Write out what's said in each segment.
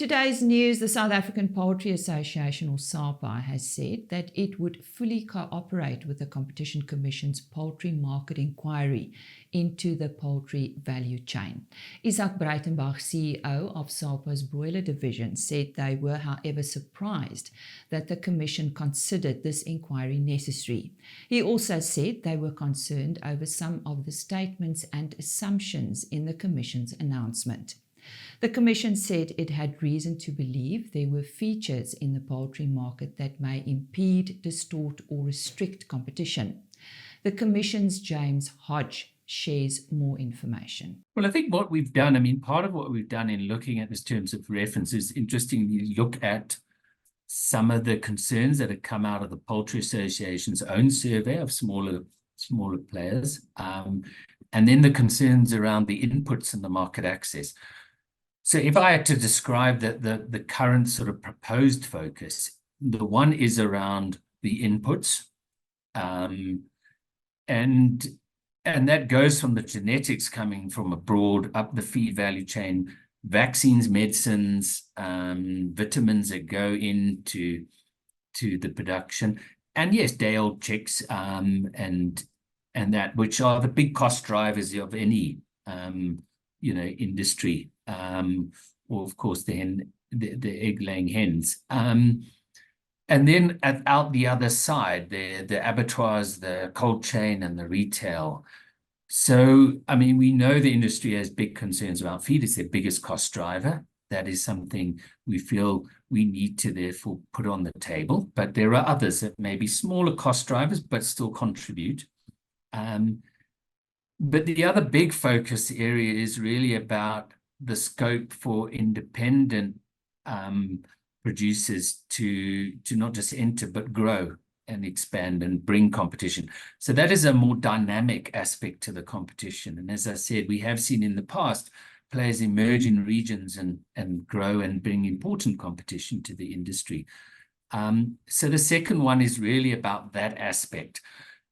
today's news, the South African Poultry Association, or SAPA, has said that it would fully cooperate with the Competition Commission's poultry market inquiry into the poultry value chain. Isak Breitenbach, CEO of SAPA's broiler division, said they were, however, surprised that the Commission considered this inquiry necessary. He also said they were concerned over some of the statements and assumptions in the Commission's announcement. The Commission said it had reason to believe there were features in the poultry market that may impede, distort or restrict competition. The Commission's James Hodge shares more information. Well, I think what we've done, part of what we've done in looking at this terms of reference is interestingly look at some of the concerns that have come out of the Poultry Association's own survey of smaller players, and then the concerns around the inputs and the market access. So if I had to describe the current sort of proposed focus, the one is around the inputs, and that goes from the genetics coming from abroad up the feed value chain, vaccines, medicines, vitamins that go into the production, and yes, day-old chicks, and that, which are the big cost drivers of any industry, or of course the egg-laying hens. And then out the other side, the abattoirs, the cold chain, and the retail. So, we know the industry has big concerns about feed. It's their biggest cost driver. That is something we feel we need to therefore put on the table. But there are others that may be smaller cost drivers, but still contribute. But the other big focus area is really about the scope for independent producers to not just enter, but grow and expand and bring competition. So that is a more dynamic aspect to the competition. And as I said, we have seen in the past players emerge in regions and grow and bring important competition to the industry. So the second one is really about that aspect.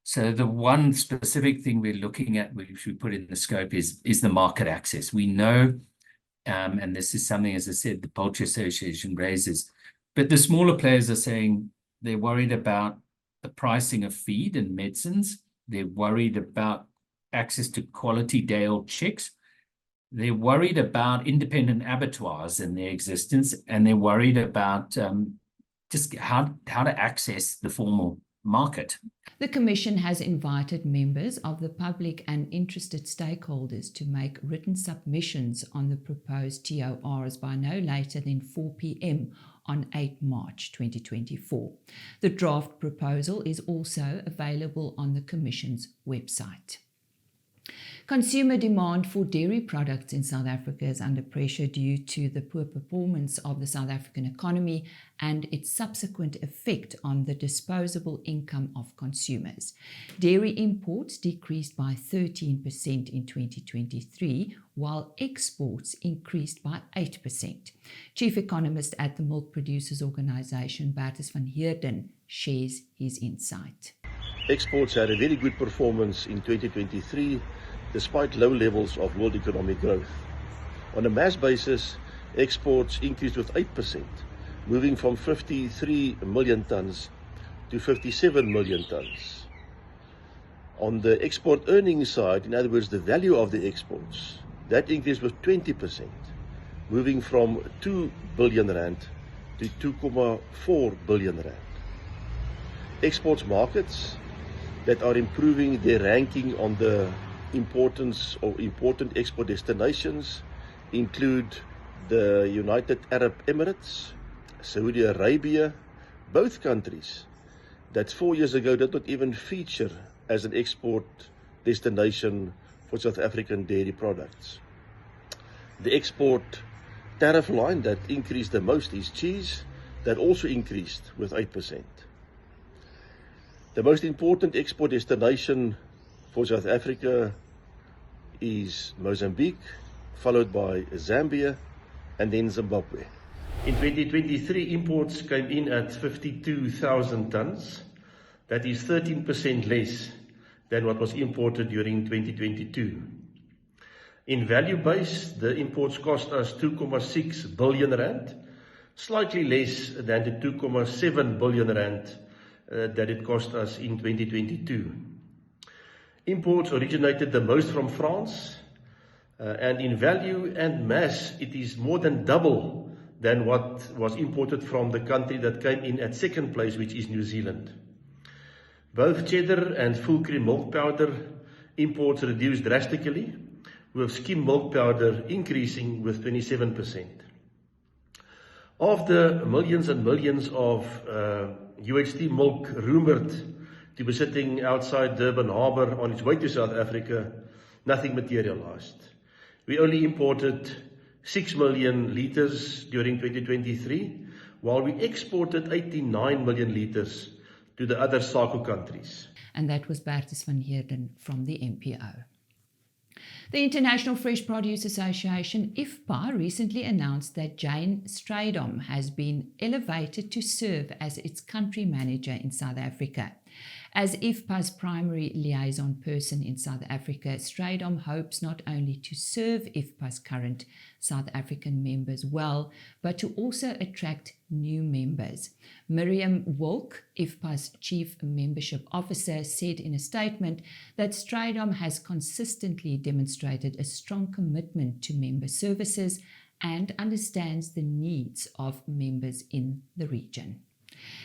So the one specific thing we're looking at, which we put in the scope, is the market access. We know, and this is something, as I said, the Poultry Association raises, but the smaller players are saying they're worried about the pricing of feed and medicines. They're worried about access to quality day-old chicks. They're worried about independent abattoirs and their existence, and they're worried about just how to access the formal market. The Commission has invited members of the public and interested stakeholders to make written submissions on the proposed TORs by no later than 4 p.m. on 8 March 2024. The draft proposal is also available on the Commission's website. Consumer demand for dairy products in South Africa is under pressure due to the poor performance of the South African economy and its subsequent effect on the disposable income of consumers. Dairy imports decreased by 13% in 2023, while exports increased by 8%. Chief Economist at the Milk Producers Organisation, Bertus van Heerden, shares his insight. Exports had a very good performance in 2023, despite low levels of world economic growth. On a mass basis, exports increased with 8%, moving from 53 million tons to 57 million tons. On the export earnings side, in other words, the value of the exports, that increased with 20%, moving from 2 billion rand to 2.4 billion rand. Exports markets that are improving their ranking on the importance or important export destinations include the United Arab Emirates, Saudi Arabia, both countries that 4 years ago did not even feature as an export destination for South African dairy products. The export tariff line that increased the most is cheese, that also increased with 8%. The most important export destination for South Africa is Mozambique, followed by Zambia, and then Zimbabwe. In 2023, imports came in at 52,000 tons. That is 13% less than what was imported during 2022. In value base, the imports cost us 2.6 billion rand, slightly less than the 2.7 billion rand that it cost us in 2022. Imports originated the most from France, and in value and mass, it is more than double than what was imported from the country that came in at second place, which is New Zealand. Both cheddar and full cream milk powder imports reduced drastically, with skim milk powder increasing with 27%. Of the millions and millions of UHT milk rumored to be sitting outside Durban Harbour on its way to South Africa, nothing materialized. We only imported 6 million litres during 2023, while we exported 89 million litres to the other SACU countries. And that was Bertus van Heerden from the MPO. The International Fresh Produce Association, IFPA, recently announced that Jane Strydom has been elevated to serve as its country manager in South Africa. As IFPA's primary liaison person in South Africa, Strydom hopes not only to serve IFPA's current South African members well, but to also attract new members. Miriam Wolk, IFPA's Chief Membership Officer, said in a statement that Strydom has consistently demonstrated a strong commitment to member services and understands the needs of members in the region.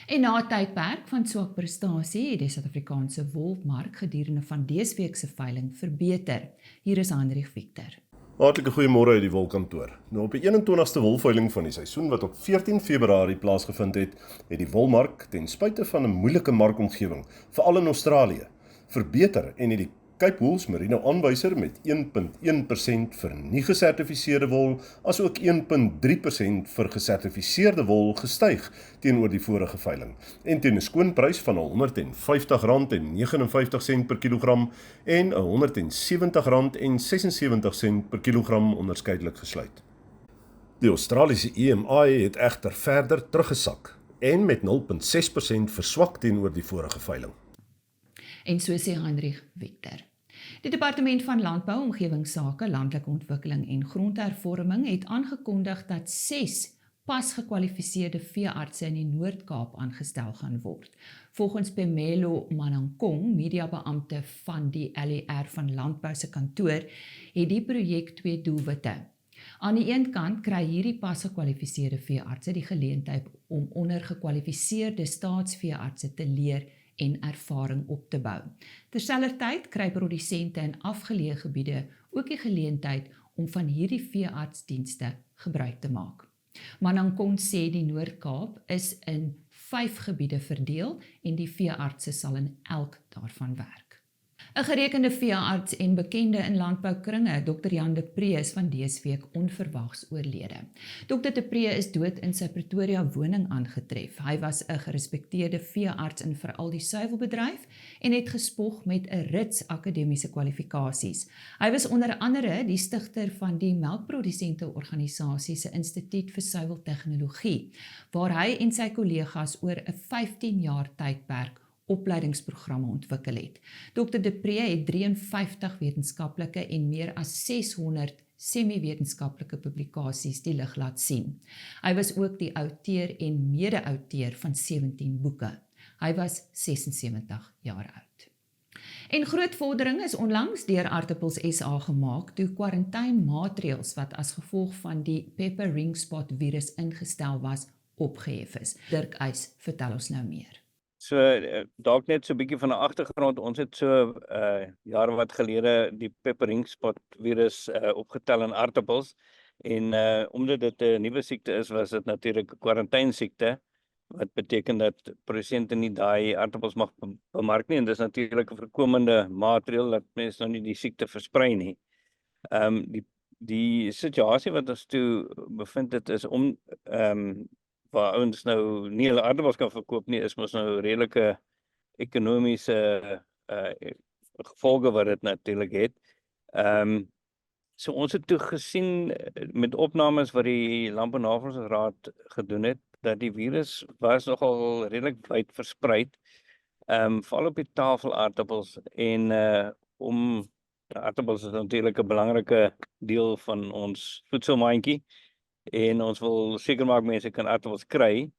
En na 'n tydperk van swak prestasie het die Suid-Afrikaanse Wolmark gedurende van dese week se veiling verbeter. Hier is Hendrik Victor. Hartlike goeiemôre uit die wolkantoor. Nou op die 21ste wolveiling van die seisoen wat op 14 Februarie plaasgevind het die Wolmark ten spyte van 'n moeilike markomgewing, veral in Australië, verbeter en het die Cape Wool's Merino aanwyser met 1.1% vir nie gesertifiseerde wol, asook 1.3% vir gesertifiseerde wol gestyg teenoor die vorige veiling, en teen 'n skoonprys van R150,59 per kilogram en R170,76 per kilogram onderskeidelik gesluit. Die Australiese EMI het egter verder teruggesak en met 0.6% verswak teenoor die vorige veiling. En so sê Hendrik Victor. Die Departement van Landbou, Omgewingsake, Landelike Ontwikkeling en Grondhervorming het aangekondig dat 6 pas gekwalifiseerde veeartse in die Noord-Kaap aangestel gaan word. Volgens Pemelo Manankong, mediabeampte van die LER van Landbou se kantoor, het die projek 2 doelwitte. Aan die een kant kry hierdie pas gekwalifiseerde veeartse die geleentheid om onder gekwalifiseerde staatsveeartse te leer en ervaring op te bou. Terselfdertyd kry produsente in afgeleë gebiede ook die geleentheid om van hierdie veeartsdienste gebruik te maak. Manankong sê die Noord-Kaap is in 5 gebiede verdeel en die veeartse sal in elk daarvan werk. 'n Gerekende veearts en bekende in landboukringe, Dr. Jan de Pre, is van dese week onverwags oorlede. Dr. de Pre is dood in sy Pretoria woning aangetref. Hy was 'n gerespekteerde veearts in veral die suiwelbedryf en het gespog met 'n rits akademiese kwalifikasies. Hy was onder andere die stigter van die melkprodusente-organisasie se Instituut vir Suiweltegnologie, waar hy en sy kollegas oor 'n 15 jaar tydperk opleidingsprogramme ontwikkel het. Dr. de Pre het 53 wetenskaplike en meer as 600 semi-wetenskaplike publikasies die lig laat sien. Hy was ook die outeur en mede-outeur van 17 boeke. Hy was 76 jaar oud. En groot vordering is onlangs deur Aartappels SA gemaak toe Kwarantynmaatreëls wat as gevolg van die pepper ring spot virus ingestel was, opgehef is. Dirk Uys vertel ons nou meer. So, dalk net so 'n bietjie van 'n agtergrond. Ons het so jare wat gelede die pepper ring spot virus opgetel in aartappels en omdat dit 'n nuwe siekte is, was dit natuurlik 'n kwarantyinsiekte, wat beteken dat produsente nie daai aartappels mag bemark nie, en dis natuurlik 'n voorkomende maatreël dat mense nou nie die siekte versprei nie. Die situasie wat ons toe bevind het is om waar ouens nou nie hulle aardappels kan verkoop nie, is mos nou redelike ekonomiese gevolge wat dit natuurlik het. So ons het toe gesien met opnames wat die Landbounuus gedoen het, dat die virus was nogal redelik wyd verspreid, veral op die tafelaardappels, en om Aartappels is natuurlijk 'n belangrike deel van ons voedselmandjie en ons wil seker maak mense kan aartappels kry.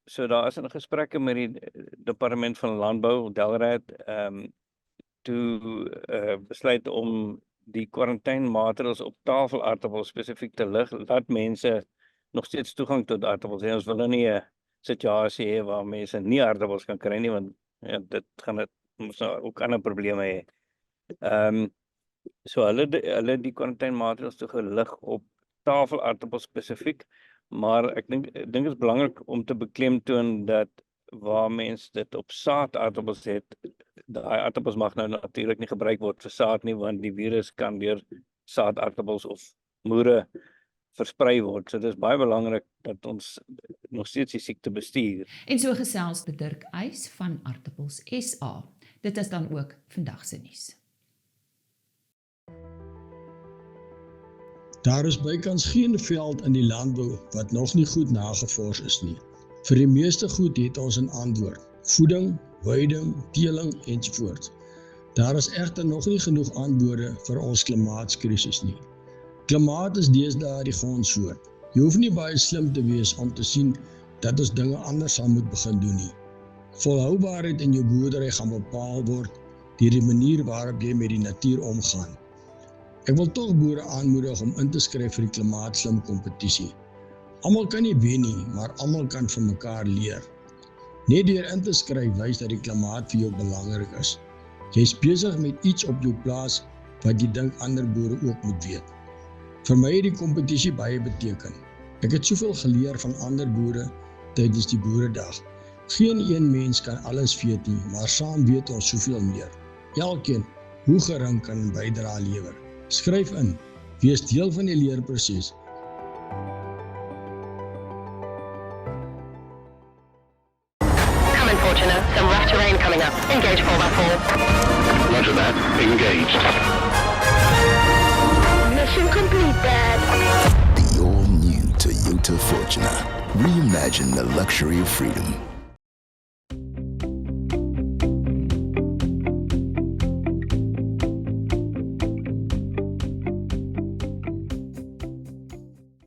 So daar is in gesprekke met die Departement van Landbou, Delraad, toe besluit om die kwarantynmaatreëls op tafelaartappels spesifiek te lig, laat mense nog steeds toegang tot aartappels hê. Ons wil nou nie 'n situasie hê waar mense nie aartappels kan kry nie, want ja, dit gaan ons nou ook ander probleme hê. So hulle die kwarantynmaatreëls toe gelig op tafelaartappels spesifiek, maar ek dink dit is belangrik om te beklemtoon dat waar mense dit op saadaartappels het, daai aartappels mag nou natuurlik nie gebruik word vir saad nie, want die virus kan deur saadaartappels of moere versprei word. So dit is baie belangrik dat ons nog steeds die siekte bestuur. En so gesels Dirk Eys van Aartappels SA. Dit is dan ook vandag se nuus. Daar is bykans geen veld in die landbou wat nog nie goed nagevors is nie. Vir die meeste goed het ons 'n antwoord: voeding, weiding, teeling ensovoorts. Daar is egter nog nie genoeg antwoorde vir ons klimaatskrisis nie. Klimaat is deesdae die grondsoort. Jy hoef nie baie slim te wees om te sien dat ons dinge anders sal moet begin doen nie. Volhoubaarheid in jou boerdery gaan bepaal word deur die manier waarop jy met die natuur omgaan. Ek wil tog boere aanmoedig om in te skryf vir die klimaatslim kompetisie. Almal kan nie wen nie, maar almal kan van mekaar leer. Net deur in te skryf wys dat die klimaat vir jou belangrik is. Jy is besig met iets op jou plaas wat jy dink ander boere ook moet weet. Vir my het die kompetisie baie beteken. Ek het soveel geleer van ander boere tydens die boeredag. Geen een mens kan alles weet nie, maar saam weet ons soveel meer. Elkeen, hoe gering kan 'n bydrae lewer. Skryf in, wees deel van die leerproses. Coming, Fortuna. Some rough terrain coming up. Engage 4x4. Roger that. Engaged. Mission complete, Dad. The all-new Toyota Fortuna. Reimagine the luxury of freedom.